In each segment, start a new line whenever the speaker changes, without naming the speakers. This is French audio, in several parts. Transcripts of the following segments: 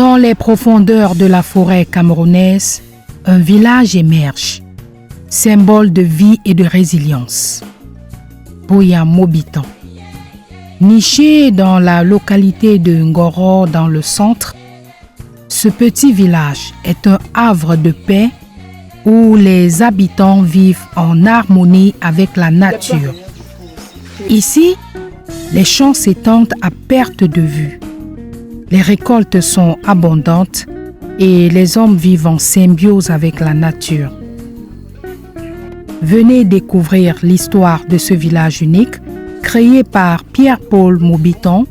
Dans les profondeurs de la forêt camerounaise, un village émerge, symbole de vie et de résilience. Boya Mobitan. Niché dans la localité de Ngoro dans le centre, ce petit village est un havre de paix où les habitants vivent en harmonie avec la nature. Ici, les champs s'étendent à perte de vue. Les récoltes sont abondantes et les hommes vivent en symbiose avec la nature. Venez découvrir l'histoire de ce village unique créé par Pierre-Paul Mobitan,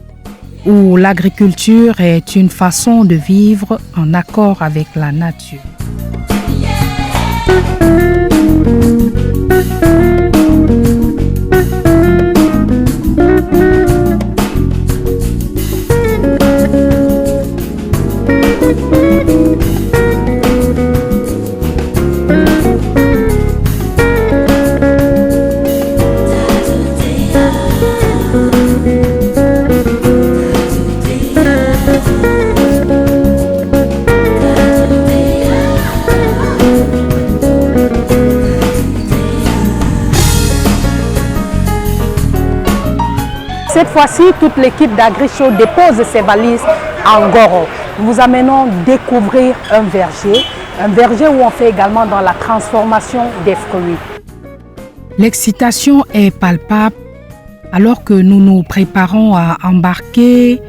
où l'agriculture est une façon de vivre en accord avec la nature.
Cette fois-ci, toute l'équipe d'AgriShow dépose ses valises en Ngoro. Nous vous amenons découvrir un verger où on fait également dans la transformation des fruits.
L'excitation est palpable alors que nous nous préparons à embarquer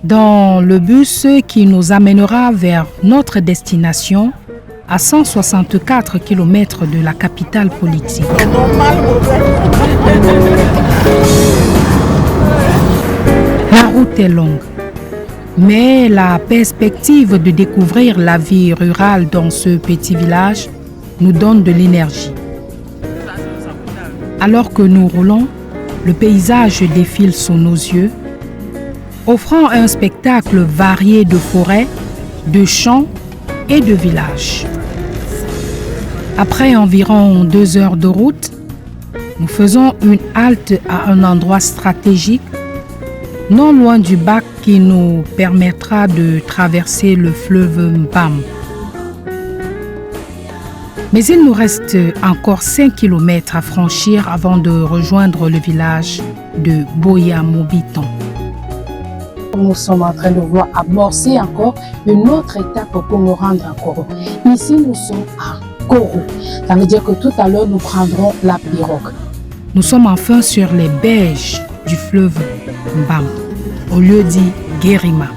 dans le bus qui nous amènera vers notre destination à 164 km de la capitale politique. La route est longue, mais la perspective de découvrir la vie rurale dans ce petit village nous donne de l'énergie. Alors que nous roulons, le paysage défile sous nos yeux, offrant un spectacle varié de forêts, de champs et de villages. Après environ 2 heures de route, nous faisons une halte à un endroit stratégique, non loin du bac qui nous permettra de traverser le fleuve Mbam. Mais il nous reste encore 5 km à franchir avant de rejoindre le village de Boya Mobitan.
Nous sommes en train de voir amorcer encore une autre étape pour nous rendre à Koro. Ici, nous sommes à Koro. Ça veut dire que tout à l'heure, nous prendrons la pirogue.
Nous sommes enfin sur les berges du fleuve Mbam, au lieu dit Guérima.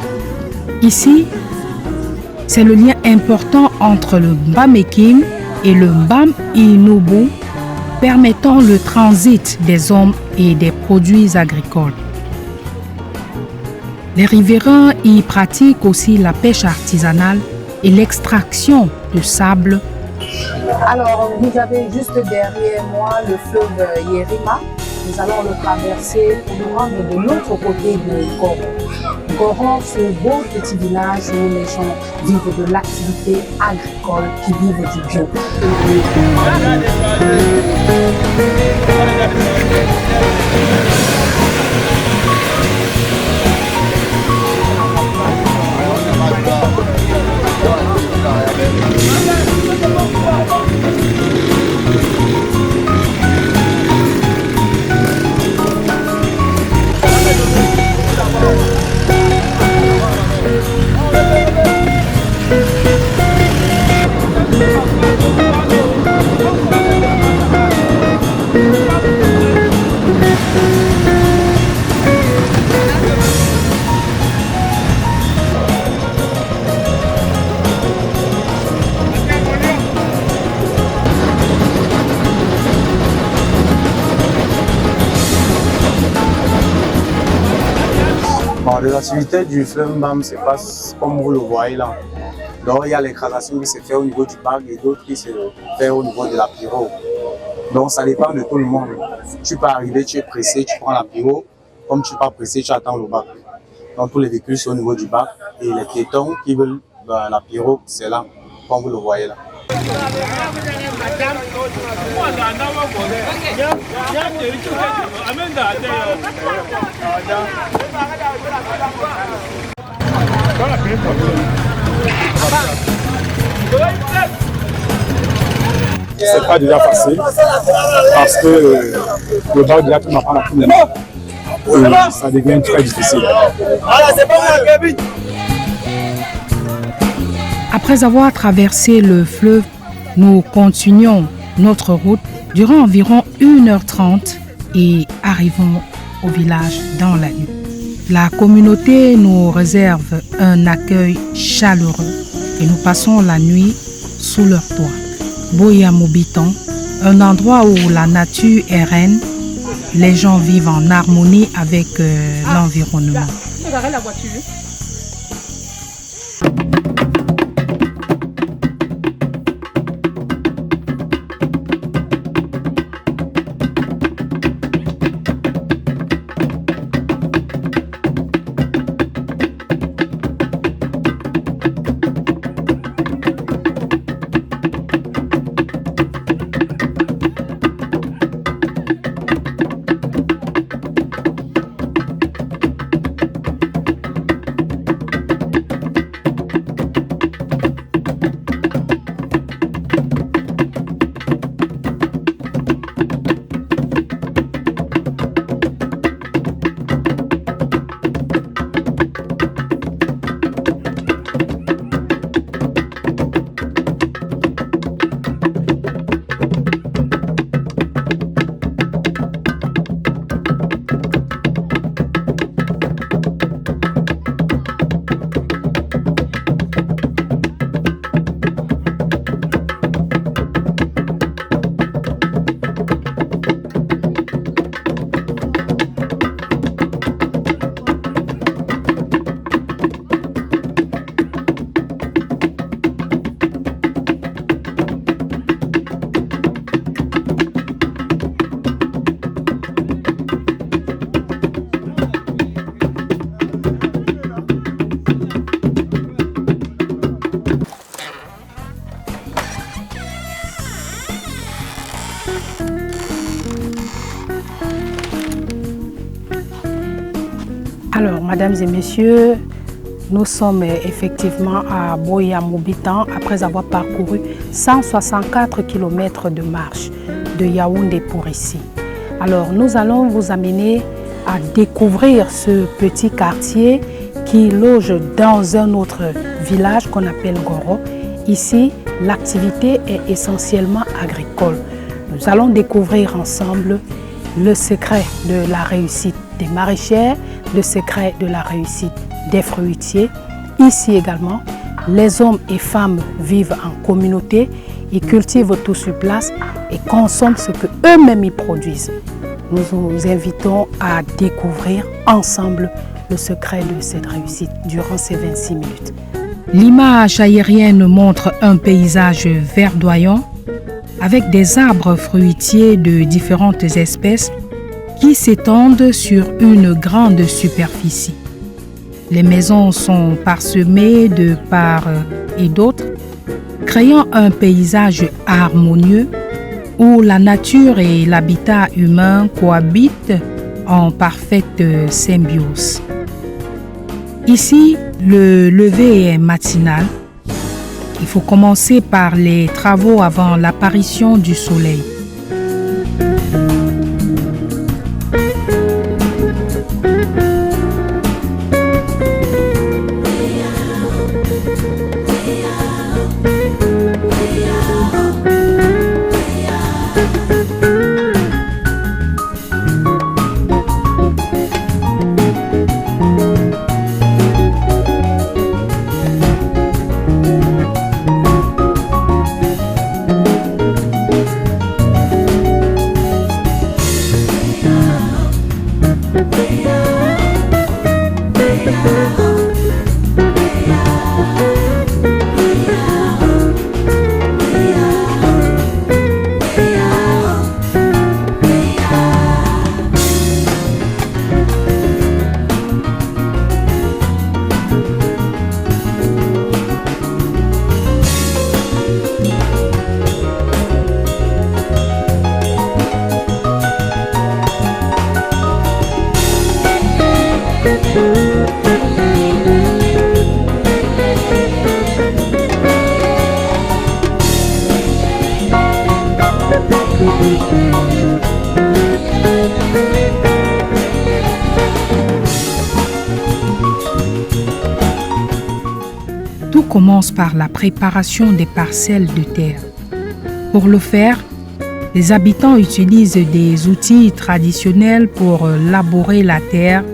Ici, c'est le lien important entre le Mbamekim et le Mbam Inoubou, permettant le transit des hommes et des produits agricoles. Les riverains y pratiquent aussi la pêche artisanale et l'extraction de sable.
Alors, vous avez juste derrière moi le fleuve Yerima. Nous allons le traverser pour nous rendre de l'autre côté de Goro. Goro, ce beau petit village où les gens vivent de l'activité agricole, qui vivent du bio.
Bon, les activités du fleuve Mbam se passent comme vous le voyez là. Donc il y a l'écrasation qui se fait au niveau du bac et d'autres qui se fait au niveau de la pirogue. Donc ça dépend de tout le monde. Tu peux arriver, tu es pressé, tu prends la pirogue. Comme tu n'es pas pressé, tu attends le bac. Donc tous les véhicules sont au niveau du bac et les piétons qui veulent la pirogue, c'est là, comme vous le voyez là.
Dans la C'est pas déjà facile parce que le bar de la tour n'a pas la première. Ça devient très difficile.
Après avoir traversé le fleuve, nous continuons notre route durant environ 1h30 et arrivons au village dans la nuit. La communauté nous réserve un accueil chaleureux et nous passons la nuit sous leur toit. Boya Mobiton, un endroit où la nature est reine, les gens vivent en harmonie avec l'environnement. Alors, mesdames et messieurs, nous sommes effectivement à Boya Mobitan après avoir parcouru 164 km de marche de Yaoundé pour ici. Alors, nous allons vous amener à découvrir ce petit quartier qui loge dans un autre village qu'on appelle Goro. Ici, l'activité est essentiellement agricole. Nous allons découvrir ensemble le secret de la réussite des maraîchères, le secret de la réussite des fruitiers. Ici également, les hommes et femmes vivent en communauté, ils cultivent tout sur place et consomment ce qu'eux-mêmes ils produisent. Nous vous invitons à découvrir ensemble le secret de cette réussite durant ces 26 minutes. L'image aérienne montre un paysage verdoyant avec des arbres fruitiers de différentes espèces qui s'étendent sur une grande superficie. Les maisons sont parsemées de part et d'autre, créant un paysage harmonieux où la nature et l'habitat humain cohabitent en parfaite symbiose. Ici, le lever est matinal. Il faut commencer par les travaux avant l'apparition du soleil. Tout commence par la préparation des parcelles de terre. Pour le faire, les habitants utilisent des outils traditionnels pour labourer la terre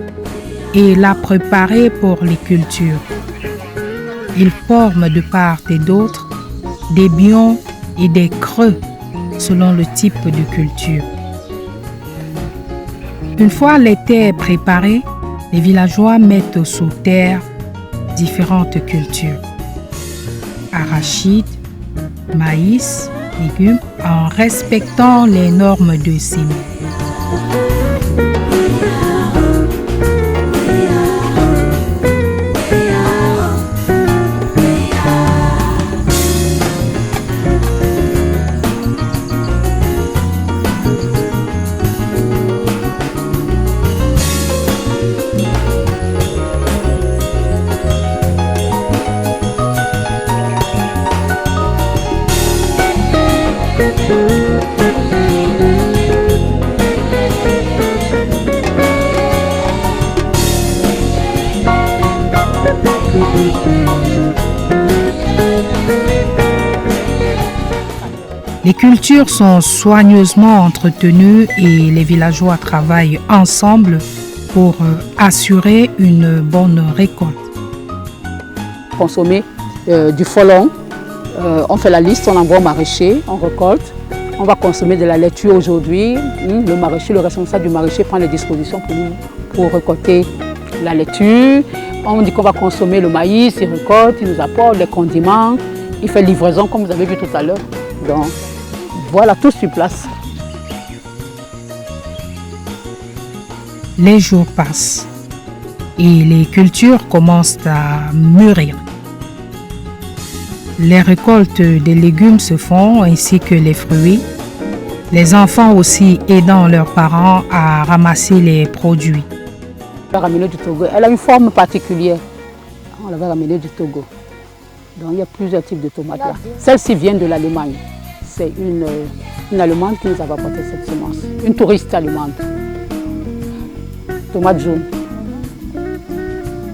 et la préparer pour les cultures. Ils forment de part et d'autre des bions et des creux selon le type de culture. Une fois les terres préparées, les villageois mettent sous terre différentes cultures. Arachides, maïs, légumes, en respectant les normes de semis. Les cultures sont soigneusement entretenues et les villageois travaillent ensemble pour assurer une bonne récolte.
Consommer du folon, on fait la liste, on envoie au maraîcher, on récolte. On va consommer de la laitue aujourd'hui. Le maraîcher, le responsable du maraîcher prend les dispositions pour nous pour récolter la laitue. On dit qu'on va consommer le maïs, il récolte, il nous apporte les condiments, il fait livraison comme vous avez vu tout à l'heure. Donc voilà, tout sur place.
Les jours passent et les cultures commencent à mûrir. Les récoltes des légumes se font ainsi que les fruits. Les enfants aussi aidant leurs parents à ramasser les produits.
On l'a ramenée du Togo. Elle a une forme particulière. On l'avait ramenée du Togo. Donc il y a plusieurs types de tomates là. Celle-ci vient de l'Allemagne. C'est une Allemande qui nous a apporté cette semence. Une touriste allemande. Tomate jaune.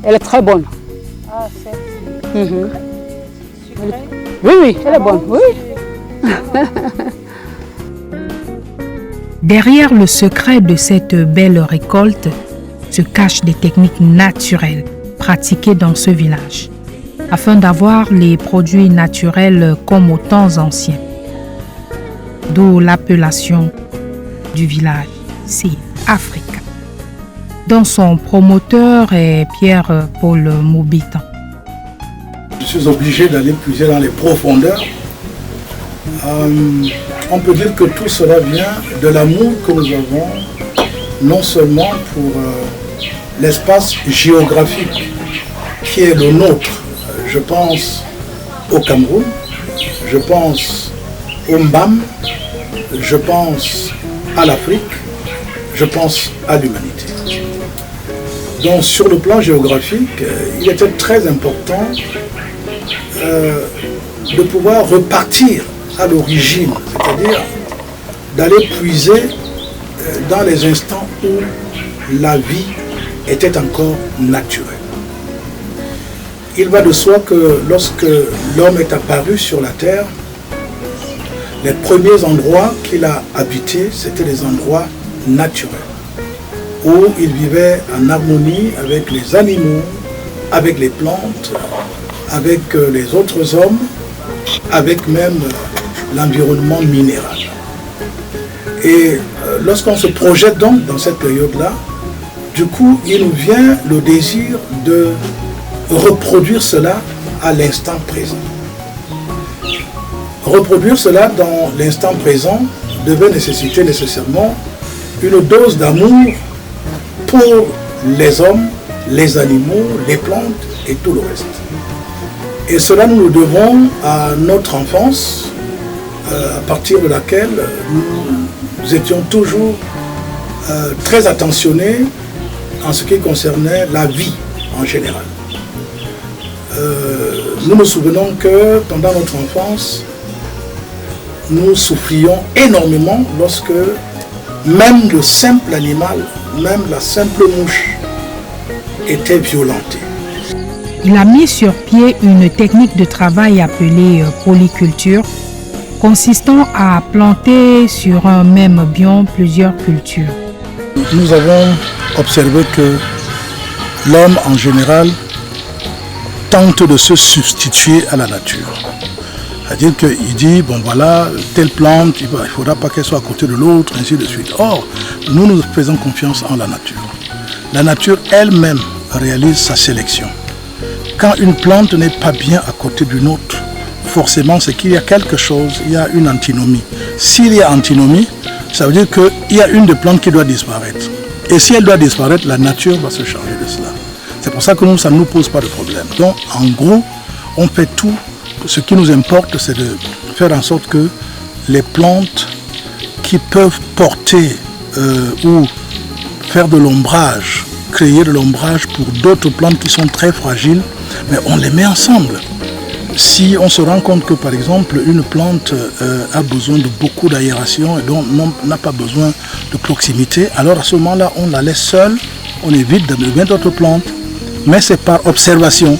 Elle est très bonne.
Ah, celle-ci.
Oui, elle est bonne. Oui.
Derrière le secret de cette belle récolte se cachent des techniques naturelles pratiquées dans ce village, afin d'avoir les produits naturels comme aux temps anciens. D'où l'appellation du village, c'est Africa, dont son promoteur est Pierre-Paul Moubitan.
Je suis obligé d'aller puiser dans les profondeurs. On peut dire que tout cela vient de l'amour que nous avons, non seulement pour l'espace géographique qui est le nôtre. Je pense au Cameroun, je pense au Mbam, je pense à l'Afrique, je pense à l'humanité. Donc sur le plan géographique, il était très important de pouvoir repartir à l'origine, c'est-à-dire d'aller puiser dans les instants où la vie était encore naturelle. Il va de soi que lorsque l'homme est apparu sur la terre, les premiers endroits qu'il a habités, c'était des endroits naturels, où il vivait en harmonie avec les animaux, avec les plantes, avec les autres hommes, avec même l'environnement minéral. Et lorsqu'on se projette donc dans cette période-là, du coup, il nous vient le désir de reproduire cela à l'instant présent. Reproduire cela dans l'instant présent devait nécessiter nécessairement une dose d'amour pour les hommes, les animaux, les plantes et tout le reste. Et cela nous le devons à notre enfance, à partir de laquelle nous étions toujours très attentionnés en ce qui concernait la vie en général. Nous nous souvenons que pendant notre enfance, nous souffrions énormément lorsque même le simple animal, même la simple mouche était violentée.
Il a mis sur pied une technique de travail appelée polyculture, consistant à planter sur un même biome plusieurs cultures.
Nous avons observé que l'homme en général tente de se substituer à la nature. C'est-à-dire qu'il dit, bon voilà, telle plante, il ne faudra pas qu'elle soit à côté de l'autre, ainsi de suite. Or, nous faisons confiance en la nature. La nature elle-même réalise sa sélection. Quand une plante n'est pas bien à côté d'une autre, forcément c'est qu'il y a quelque chose, il y a une antinomie. S'il y a antinomie, ça veut dire qu'il y a une des plantes qui doit disparaître. Et si elle doit disparaître, la nature va se charger de cela. C'est pour ça que nous, ça ne nous pose pas de problème. Donc, en gros, on fait tout. Ce qui nous importe, c'est de faire en sorte que les plantes qui peuvent porter ou faire de l'ombrage, créer de l'ombrage pour d'autres plantes qui sont très fragiles, mais on les met ensemble. Si on se rend compte que, par exemple, une plante a besoin de beaucoup d'aération et donc n'a pas besoin de proximité, alors à ce moment-là, on la laisse seule, on évite de mettre d'autres plantes, mais c'est par observation.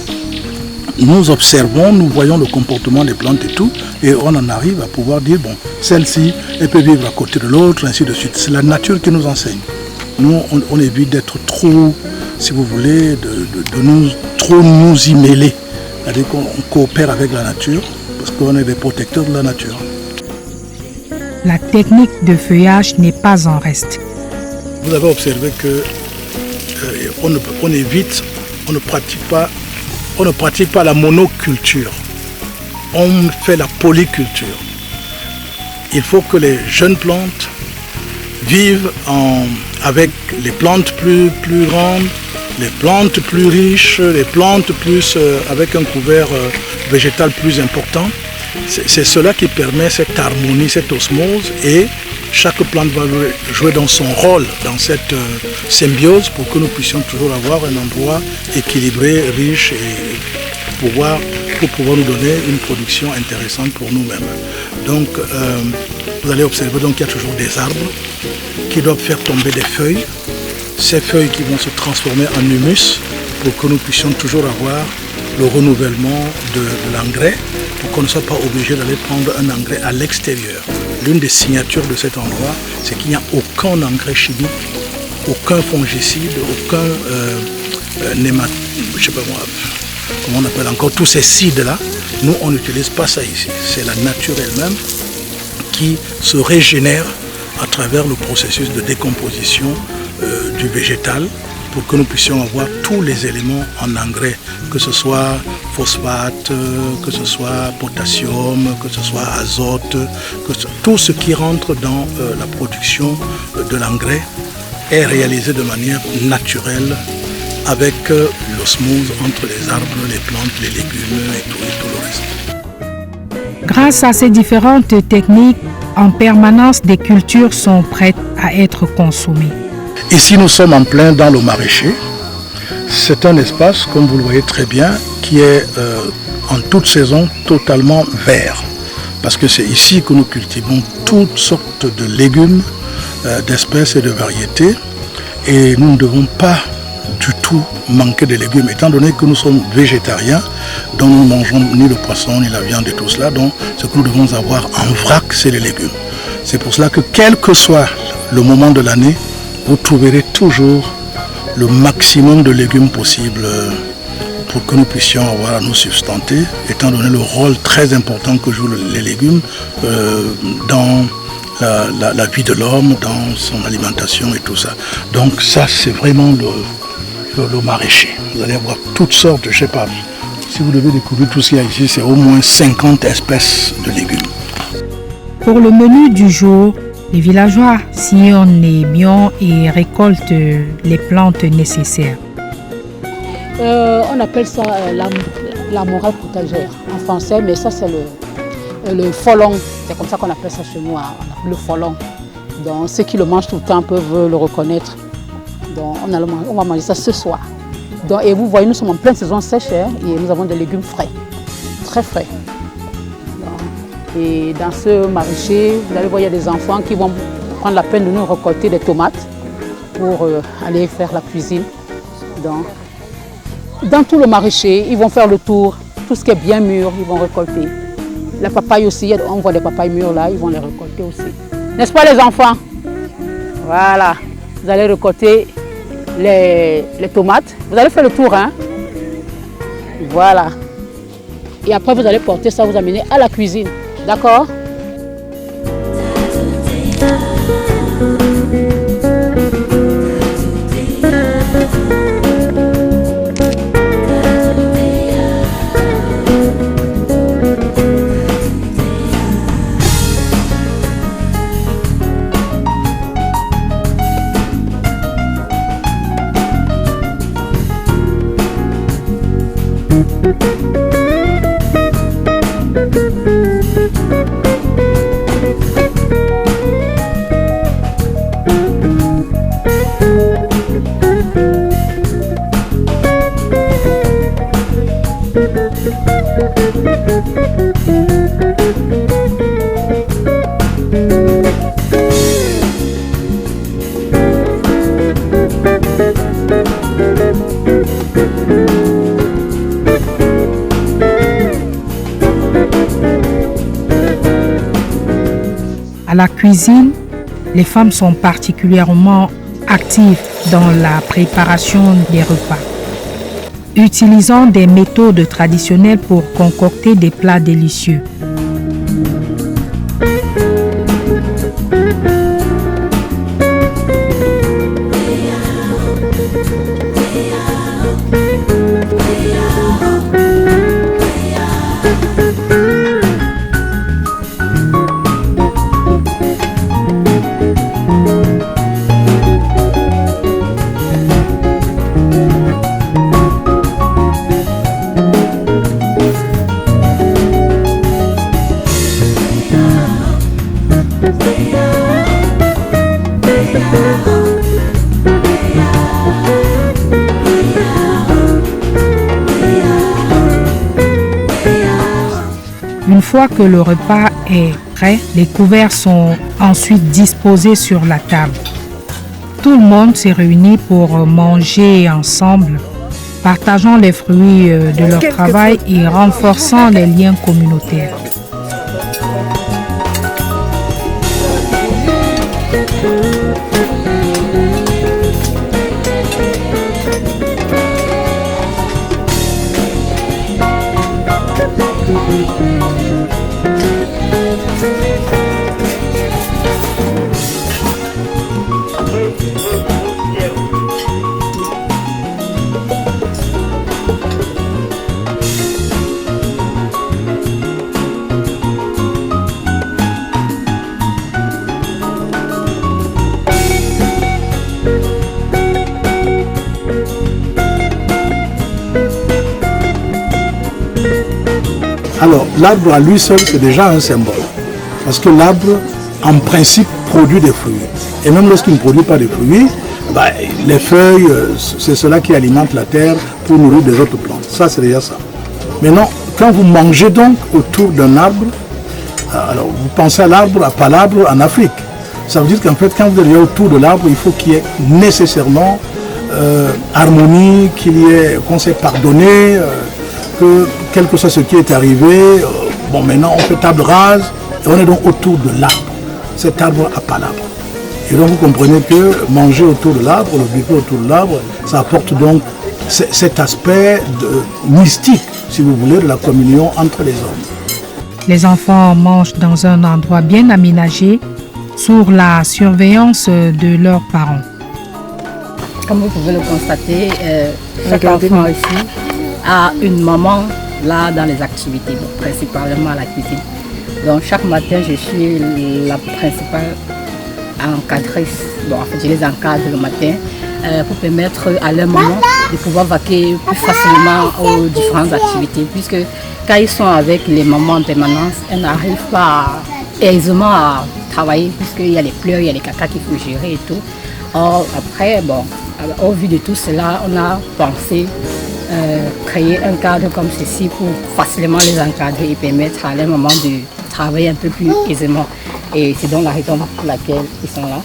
Nous observons, nous voyons le comportement des plantes et tout, et on en arrive à pouvoir dire, bon, celle-ci, elle peut vivre à côté de l'autre, ainsi de suite. C'est la nature qui nous enseigne. Nous, on évite d'être trop, si vous voulez, trop nous y mêler. C'est-à-dire qu'on coopère avec la nature, parce qu'on est des protecteurs de la nature.
La technique de feuillage n'est pas en reste.
Vous avez observé que on évite, on ne pratique pas la monoculture. On fait la polyculture. Il faut que les jeunes plantes vivent avec les plantes plus grandes, les plantes plus riches, les plantes avec un couvert végétal plus important. C'est cela qui permet cette harmonie, cette osmose, et chaque plante va jouer dans son rôle, dans cette symbiose, pour que nous puissions toujours avoir un endroit équilibré, riche, et pour pouvoir nous donner une production intéressante pour nous-mêmes. Donc, vous allez observer qu'il y a toujours des arbres qui doivent faire tomber des feuilles, ces feuilles qui vont se transformer en humus, pour que nous puissions toujours avoir le renouvellement de l'engrais, pour qu'on ne soit pas obligé d'aller prendre un engrais à l'extérieur. L'une des signatures de cet endroit, c'est qu'il n'y a aucun engrais chimique, aucun fongicide, aucun je sais pas moi, comment on appelle encore, tous ces cides-là. Nous, on n'utilise pas ça ici. C'est la nature elle-même qui se régénère à travers le processus de décomposition du végétal, pour que nous puissions avoir tous les éléments en engrais, que ce soit phosphate, que ce soit potassium, que ce soit azote, tout ce qui rentre dans la production de l'engrais est réalisé de manière naturelle, avec l'osmose entre les arbres, les plantes, les légumes et tout le reste.
Grâce à ces différentes techniques, en permanence, des cultures sont prêtes à être consommées.
Ici, nous sommes en plein dans le maraîcher. C'est un espace, comme vous le voyez très bien, qui est en toute saison totalement vert. Parce que c'est ici que nous cultivons toutes sortes de légumes, d'espèces et de variétés. Et nous ne devons pas du tout manquer de légumes, étant donné que nous sommes végétariens, dont nous ne mangeons ni le poisson, ni la viande et tout cela. Donc, ce que nous devons avoir en vrac, c'est les légumes. C'est pour cela que, quel que soit le moment de l'année, vous trouverez toujours le maximum de légumes possible pour que nous puissions avoir à nous substanter, étant donné le rôle très important que jouent les légumes dans la vie de l'homme, dans son alimentation et tout ça. Donc ça, c'est vraiment le maraîcher. Vous allez avoir toutes sortes, je ne sais pas, si vous devez découvrir tout ce qu'il y a ici, c'est au moins 50 espèces de légumes.
Pour le menu du jour, les villageois sillonnent les bions et récoltent les plantes nécessaires.
On appelle ça la morale potagère en français, mais ça c'est le folon. C'est comme ça qu'on appelle ça chez nous, on appelle le folon. Donc ceux qui le mangent tout le temps peuvent le reconnaître. Donc on va manger ça ce soir. Donc, et vous voyez, nous sommes en pleine saison sèche et nous avons des légumes frais, très frais. Donc, Et dans ce maraîcher, vous allez voir, il y a des enfants qui vont prendre la peine de nous récolter des tomates pour aller faire la cuisine. Dans tout le maraîcher, ils vont faire le tour. Tout ce qui est bien mûr, ils vont récolter. La papaye aussi, on voit des papayes mûres là, ils vont les récolter aussi. N'est-ce pas les enfants? Voilà, vous allez récolter les tomates. Vous allez faire le tour, hein? Voilà. Et après, vous allez porter ça, vous amener à la cuisine. D'accord?
À la cuisine, les femmes sont particulièrement actives dans la préparation des repas, utilisant des méthodes traditionnelles pour concocter des plats délicieux. Une fois que le repas est prêt, les couverts sont ensuite disposés sur la table. Tout le monde s'est réuni pour manger ensemble, partageant les fruits de leur travail et renforçant les liens communautaires.
Alors, l'arbre à lui seul, c'est déjà un symbole. Parce que l'arbre, en principe, produit des fruits. Et même lorsqu'il ne produit pas de fruits, les feuilles, c'est cela qui alimente la terre pour nourrir des autres plantes. Ça, c'est déjà ça. Maintenant, quand vous mangez donc autour d'un arbre, alors vous pensez à l'arbre, à palabre en Afrique. Ça veut dire qu'en fait, quand vous êtes autour de l'arbre, il faut qu'il y ait nécessairement harmonie, qu'on s'est pardonné, que quel que soit ce qui est arrivé, maintenant on fait table rase et on est donc autour de l'arbre, cet arbre à palabre. Et donc vous comprenez que manger autour de l'arbre, le buffet autour de l'arbre, ça apporte donc cet aspect mystique, si vous voulez, de la communion entre les hommes.
Les enfants mangent dans un endroit bien aménagé, sous la surveillance de leurs parents.
Comme vous pouvez le constater, chaque enfant ici a une maman là dans les activités, donc principalement à la cuisine. Donc chaque matin, je suis la principale encadrice. Bon, en fait, je les encadre le matin pour permettre à leur maman de pouvoir vaquer plus facilement aux différentes activités, puisque quand ils sont avec les mamans en permanence, elles n'arrivent pas aisément à travailler, puisqu'il y a les pleurs, il y a les cacas qu'il faut gérer et tout. Or, après, au vu de tout cela, on a pensé créer un cadre comme ceci pour facilement les encadrer et permettre à leur maman de travailler un peu plus aisément. Et c'est donc la raison pour laquelle ils sont là.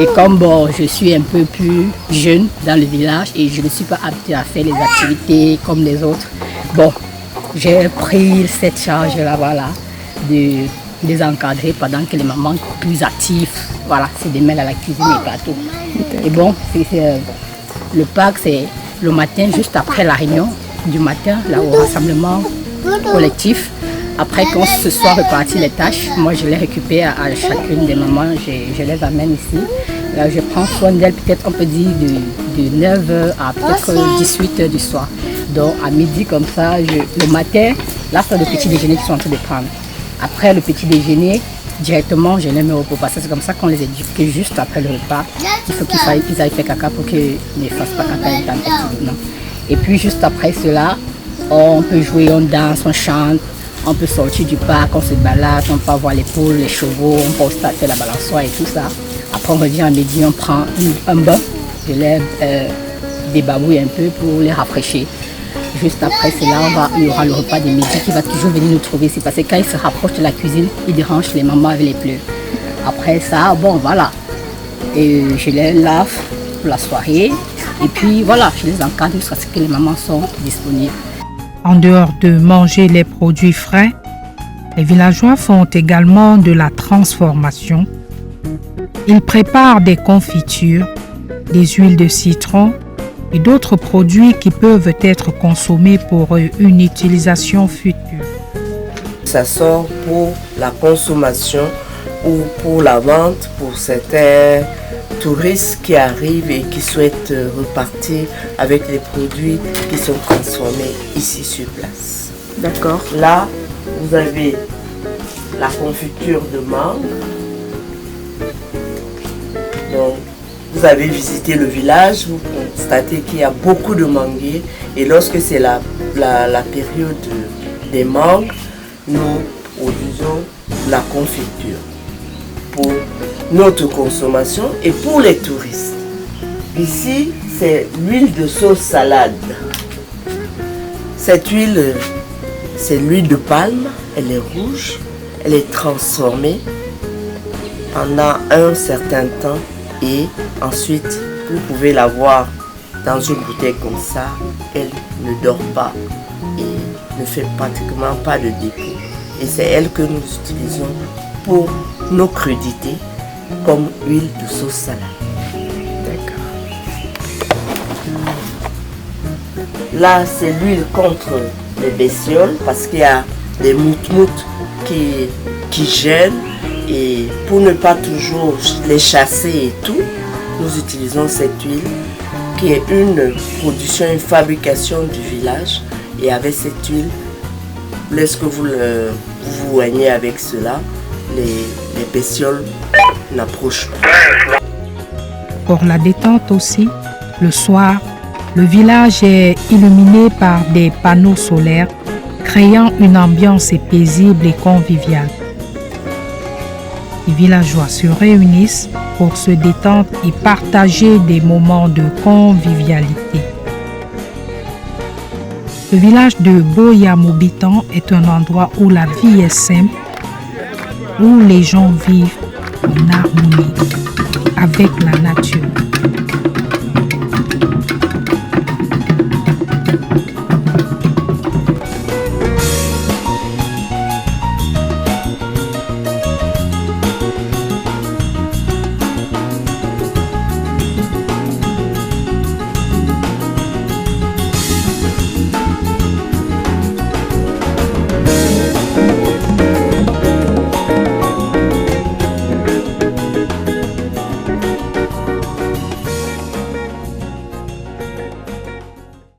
Et comme bon, je suis un peu plus jeune dans le village et je ne suis pas apte à faire les activités comme les autres, bon, j'ai pris cette charge-là, voilà, de les encadrer pendant que les mamans plus actives, voilà, se démêlent à la cuisine et partout. Et bon, le Pâques, c'est le matin, juste après la réunion du matin, là, au rassemblement collectif. Après qu'on se soit reparti les tâches, moi je les récupère à chacune des mamans, je les amène ici. Là, je prends soin d'elles, peut-être on peut dire de 9h à peut-être 18h du soir. Donc à midi comme ça, le matin, là c'est le petit déjeuner qu'ils sont en train de prendre. Après le petit déjeuner, directement je les mets au repos parce que c'est comme ça qu'on les éduque que juste après le repas, il faut qu'ils aillent faire caca pour qu'ils ne fassent pas caca intempestivement. Et puis juste après cela, on peut jouer, on danse, on chante. On peut sortir du parc, on se balade, on peut voir les poules, les chevaux, on peut faire la balançoire et tout ça. Après on revient à midi, on prend un bain, je les débabouille un peu pour les rafraîchir. Juste après cela, il y aura le repas de midi qui va toujours venir nous trouver ici parce que quand ils se rapprochent de la cuisine, ils dérangent les mamans avec les pleurs. Après ça, bon voilà, et je les lave pour la soirée et puis voilà, je les encadre jusqu'à ce que les mamans sont disponibles.
En dehors de manger les produits frais, les villageois font également de la transformation. Ils préparent des confitures, des huiles de citron et d'autres produits qui peuvent être consommés pour une utilisation future.
Ça sort pour la consommation ou pour la vente pour certains touristes qui arrivent et qui souhaitent repartir avec les produits qui sont transformés ici sur place.
D'accord.
Là, vous avez la confiture de mangue. Donc, vous avez visité le village, vous constatez qu'il y a beaucoup de manguiers et lorsque c'est la période des mangues, nous produisons la confiture pour notre consommation et pour les touristes. Ici, c'est l'huile de sauce salade. Cette huile, c'est l'huile de palme, elle est rouge, elle est transformée pendant un certain temps et ensuite, vous pouvez la voir dans une bouteille comme ça, elle ne dort pas et ne fait pratiquement pas de dépôt. Et c'est elle que nous utilisons pour nos crudités comme huile de sauce salade.
D'accord.
Là, c'est l'huile contre les bestioles parce qu'il y a des moutmoutes qui gênent et pour ne pas toujours les chasser et tout, nous utilisons cette huile qui est une production, une fabrication du village et avec cette huile, lorsque vous vous oignez avec cela, les bestioles n'approchent pas.
Pour la détente aussi, le soir, le village est illuminé par des panneaux solaires, créant une ambiance paisible et conviviale. Les villageois se réunissent pour se détendre et partager des moments de convivialité. Le village de Boya-Mobitan est un endroit où la vie est simple, où les gens vivent en harmonie avec la nature.